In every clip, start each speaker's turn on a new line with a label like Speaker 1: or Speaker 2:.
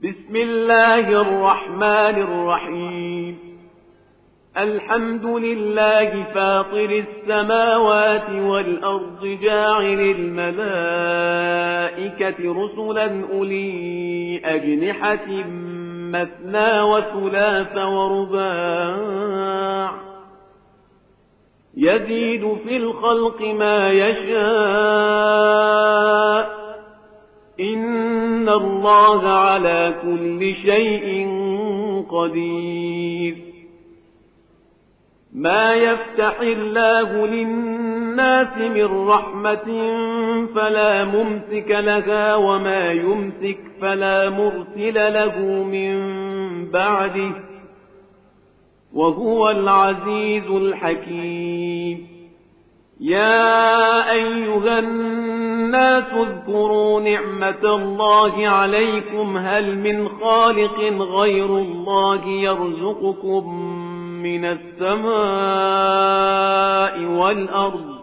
Speaker 1: بسم الله الرحمن الرحيم. الحمد لله فاطر السماوات والأرض جاعل الملائكة رسلا أولي أجنحة مثنى وثلاث ورباع يزيد في الخلق ما يشاء إن الله على كل شيء قدير. ما يفتح الله للناس من رحمة فلا ممسك لها وما يمسك فلا مرسل له من بعده وهو العزيز الحكيم. يا أيها الناس اذكروا نعمة الله عليكم هل من خالق غير الله يرزقكم من السماء والأرض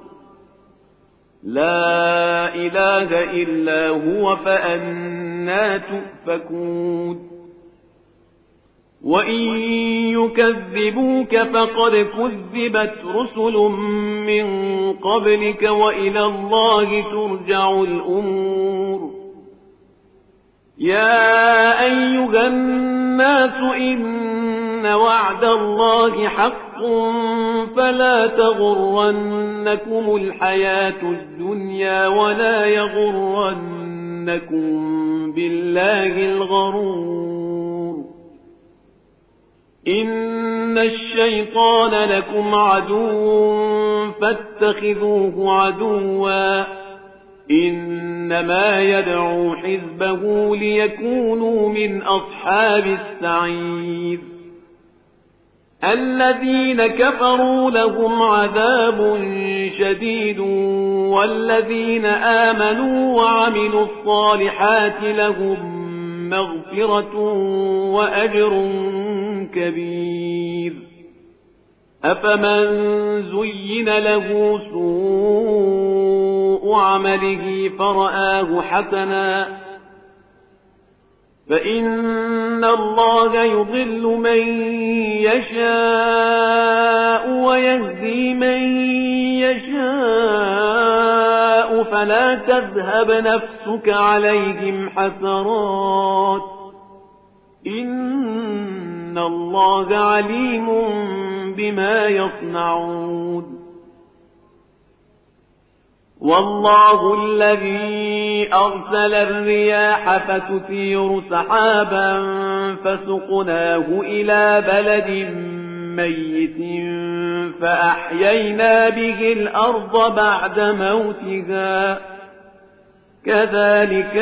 Speaker 1: لا إله إلا هو فأنى تؤفكون. وإن يكذبوك فقد كذبت رسل من قبلك وإلى الله ترجع الأمور. يا أيها الناس إن وعد الله حق فلا تغرنكم الحياة الدنيا ولا يغرنكم بالله الغرور. إن الشيطان لكم عدو فاتخذوه عدوا إنما يدعو حزبه ليكونوا من أصحاب السعير. الذين كفروا لهم عذاب شديد والذين آمنوا وعملوا الصالحات لهم مغفرة وأجر كبير. أفمن زين له سوء عمله فرآه حسنا فإن الله يضل من يشاء ويهدي من يشاء فلا تذهب نفسك عليهم حسرات إن الله عليم بما يصنعون. والله الذي أرسل الرياح فتثير سحابا فسقناه إلى بلد ميت فأحيينا به الأرض بعد موتها كذلك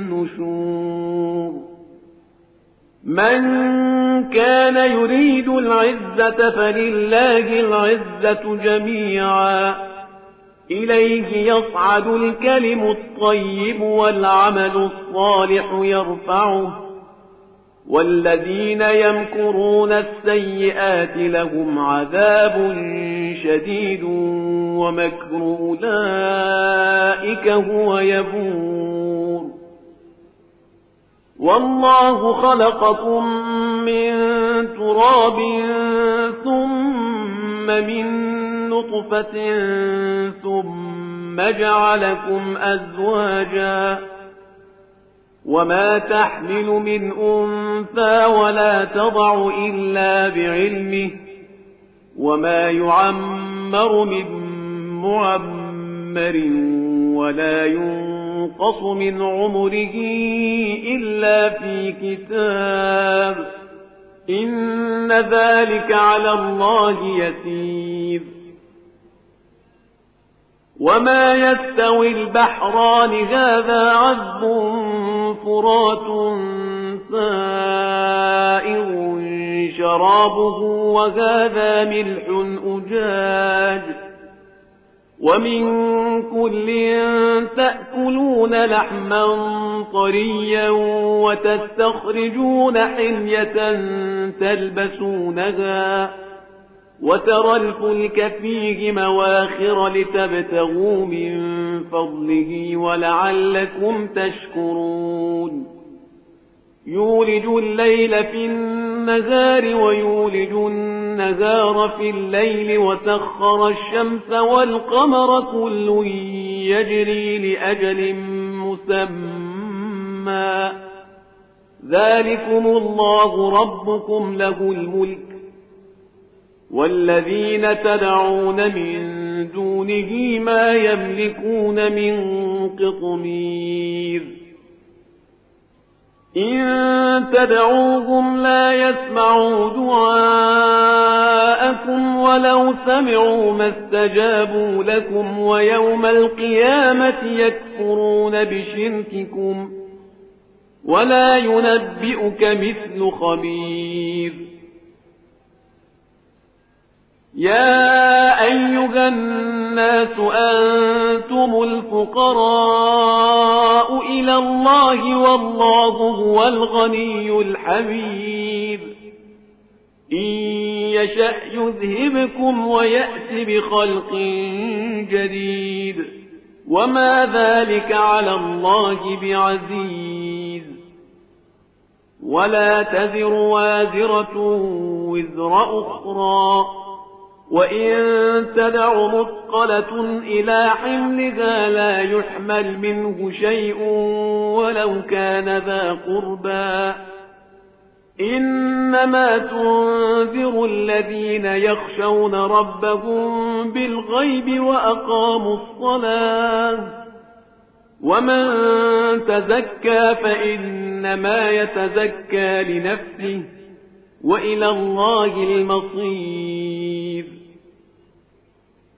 Speaker 1: النشور. من كان يريد العزة فلله العزة جميعا إليه يصعد الكلم الطيب والعمل الصالح يرفعه والذين يمكرون السيئات لهم عذاب شديد ومكر أولئك هو يبور. والله خلقكم من تراب ثم من نطفة ثم جعلكم أزواجا وما تحمل من أنثى ولا تضع إلا بعلمه وما يعمر من معمر ولا ينقص من عمره إلا في كتاب إن ذلك على الله يسير. وما يستوي البحران هذا عذب فرات سائغ شرابه وهذا ملح أجاج ومن كل تأكلون لحما طريا وتستخرجون حلية تلبسونها وترى الفلك فيه مواخر لتبتغوا من فضله ولعلكم تشكرون. يولج الليل في النهار ويولج النهار في الليل وسخر الشمس والقمر كل يجري لأجل مسمى ذلكم الله ربكم له الملك والذين تدعون من دونه ما يملكون من قطمير إن تدعوهم لا يسمعوا دعاءكم ولو سمعوا ما استجابوا لكم ويوم القيامة يكفرون بشرككم ولا ينبئك مثل خبير يا أيها الناس أنتم الفقراء إلى الله والله هو الغني الحميد إن يشأ يذهبكم ويأت بخلق جديد وما ذلك على الله بعزيز ولا تزر وازرة وزر أخرى وإن تدع مثقلة إلى حملها لا يحمل منه شيء ولو كان ذا قربى إنما تنذر الذين يخشون ربهم بالغيب وأقاموا الصلاة ومن تزكى فإنما يتزكى لنفسه وإلى الله المصير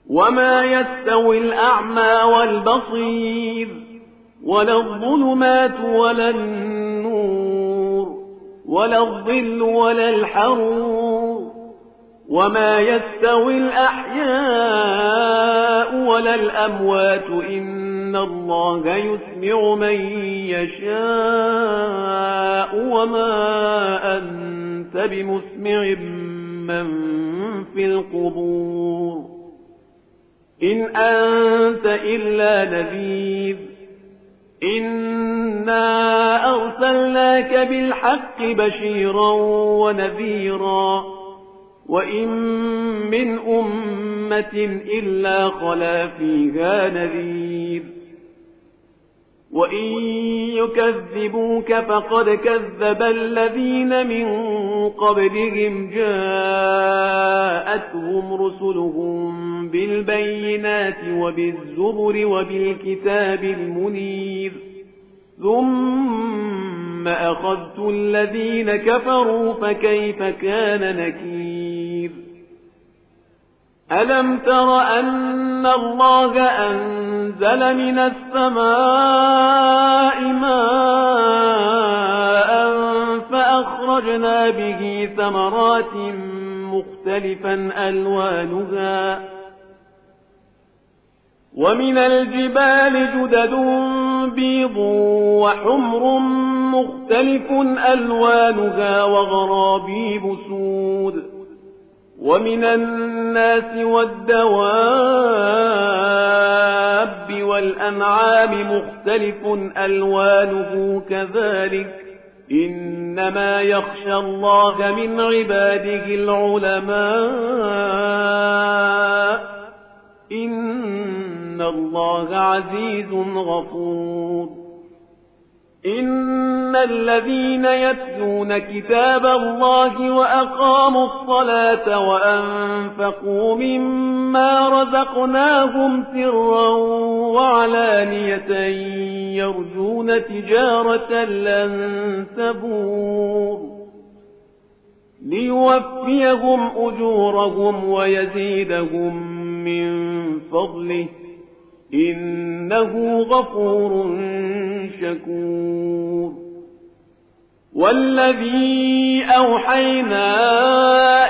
Speaker 1: وما يستوي الأعمى والبصير ولا الظلمات ولا النور ولا الظل ولا الحرور وما يستوي الأحياء ولا الأموات إن الله يسمع من يشاء وما أنت بمسمع من في القبور إن أنت إلا نذير إنا أرسلناك بالحق بشيرا ونذيرا وإن من أمة إلا خلا فيها نذير وإن يكذبوك فقد كذب الذين من قبلهم جاءتهم رسلهم بالبينات وبالزبر وبالكتاب المنير ثم أخذت الذين كفروا فكيف كان نكير ألم تر أن الله أنزل من السماء ماء فأخرجنا به ثمرات مختلفا ألوانها ومن الجبال جدد بيض وحمر مختلف ألوانها وغرابيب سود ومن الناس والدواب والأنعام مختلف ألوانه كذلك إنما يخشى الله من عباده العلماء إن الله عزيز غفور إن الذين يتلون كتاب الله وأقاموا الصلاة وأنفقوا مما رزقناهم سرا وعلانية يرجون تجارة لن تبور ليوفيهم أجورهم ويزيدهم من فضله إنه غفور شكور والذي أوحينا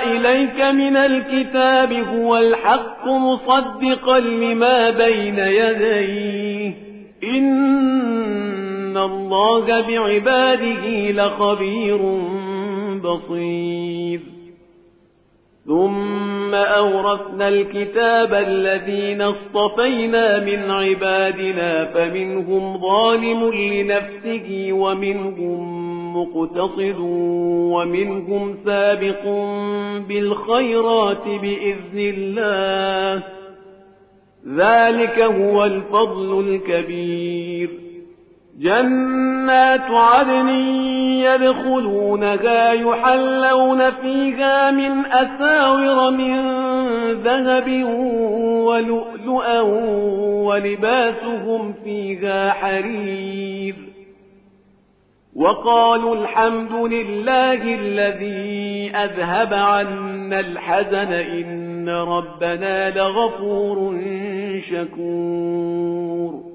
Speaker 1: إليك من الكتاب هو الحق مصدقا لما بين يديه إن الله بعباده لخبير بصير ثم أورثنا الكتاب الذين اصطفينا من عبادنا فمنهم ظالم لنفسه ومنهم مقتصد ومنهم سابق بالخيرات بإذن الله، ذلك هو الفضل الكبير. جنات عدن يدخلونها يحلون فيها من أساور من ذهب ولؤلؤا ولباسهم فيها حرير. وقالوا الحمد لله الذي أذهب عنا الحزن إن ربنا لغفور شكور.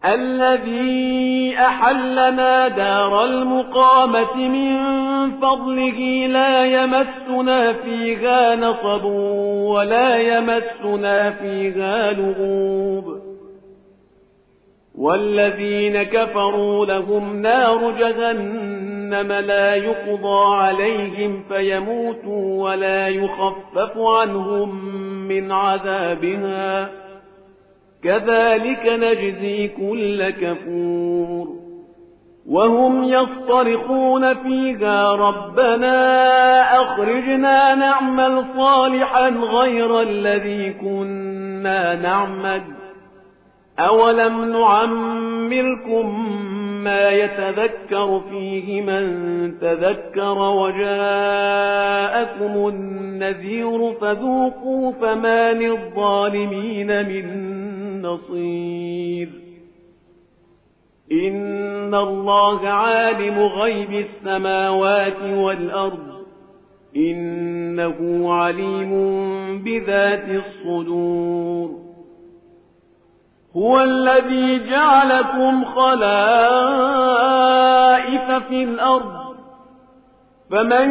Speaker 1: الذي أحلنا دار المقامة من فضله لا يمسنا فيها نصب ولا يمسنا فيها لغوب. والذين كفروا لهم نار جهنم لا يقضى عليهم فيموتوا ولا يخفف عنهم من عذابها، كذلك نجزي كل كفور. وهم يصطرخون فيها ربنا أخرجنا نعمل صالحا غير الذي كنا نعمل، أولم نعمركم ما يتذكر فيه من تذكر وجاءكم النذير فذوقوا فما للظالمين من نصير. إن الله عالم غيب السماوات والأرض إنه عليم بذات الصدور. هو الذي جعلكم خلائف في الأرض فمن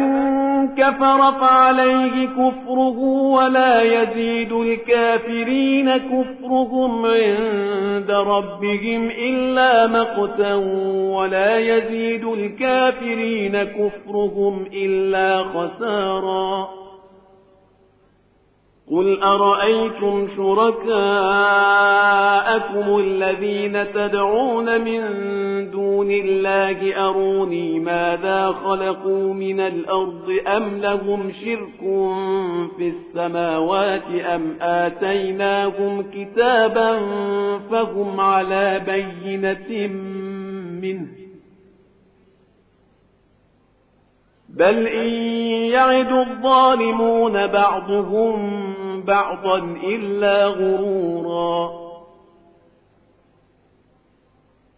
Speaker 1: كفر فعليه كفره ولا يزيد الكافرين كفرهم عند ربهم إلا مقتا ولا يزيد الكافرين كفرهم إلا خسارا. قل أرأيتم شركاءكم الذين تدعون من دون الله أروني ماذا خلقوا من الأرض أم لهم شرك في السماوات أم آتيناهم كتابا فهم على بينة منه، بل إن يعد الظالمون بعضهم بعضا إلا غرورا.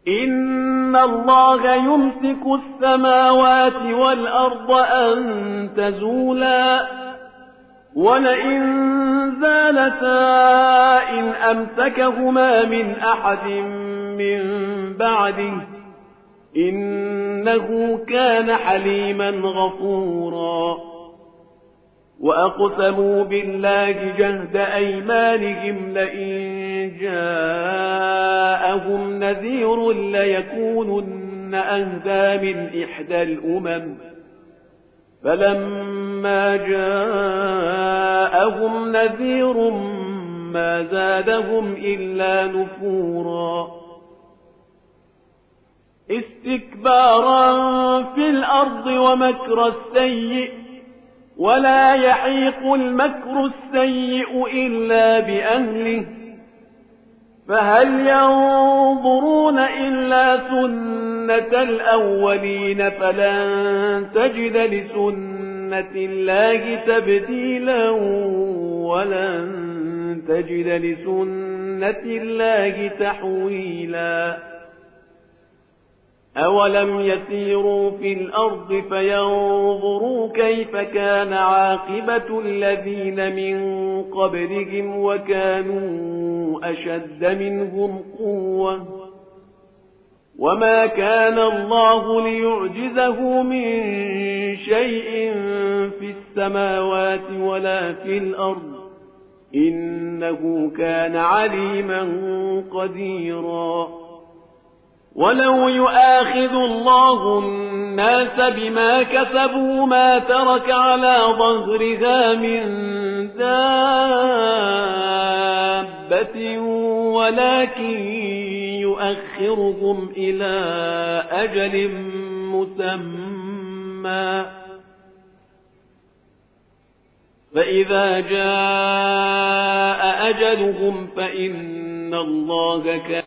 Speaker 1: إن الله يمسك السماوات والأرض أن تزولا ولئن زالتا إن أمسكهما من أحد من بعده إنه كان حليما غفورا. وأقسموا بالله جهد أيمانهم لئن جاءهم نذير ليكونن أهدى من إحدى الأمم، فلما جاءهم نذير ما زادهم إلا نفورا. استكبارا في الأرض ومكر السيء ولا يحيق المكر السيء إلا بأهله، فهل ينظرون إلا سنة الأولين فلن تجد لسنة الله تبديلا ولن تجد لسنة الله تحويلا. أولم يسيروا في الأرض فينظروا كيف كان عاقبة الذين من قبلهم وكانوا أشد منهم قوة وما كان الله ليعجزه من شيء في السماوات ولا في الأرض إنه كان عليما قديرا. ولو يؤاخذ الله الناس بما كسبوا ما ترك على ظهرها من دابة ولكن يؤخركم إلى أجل مسمى فإذا جاء أجلهم فإن الله كان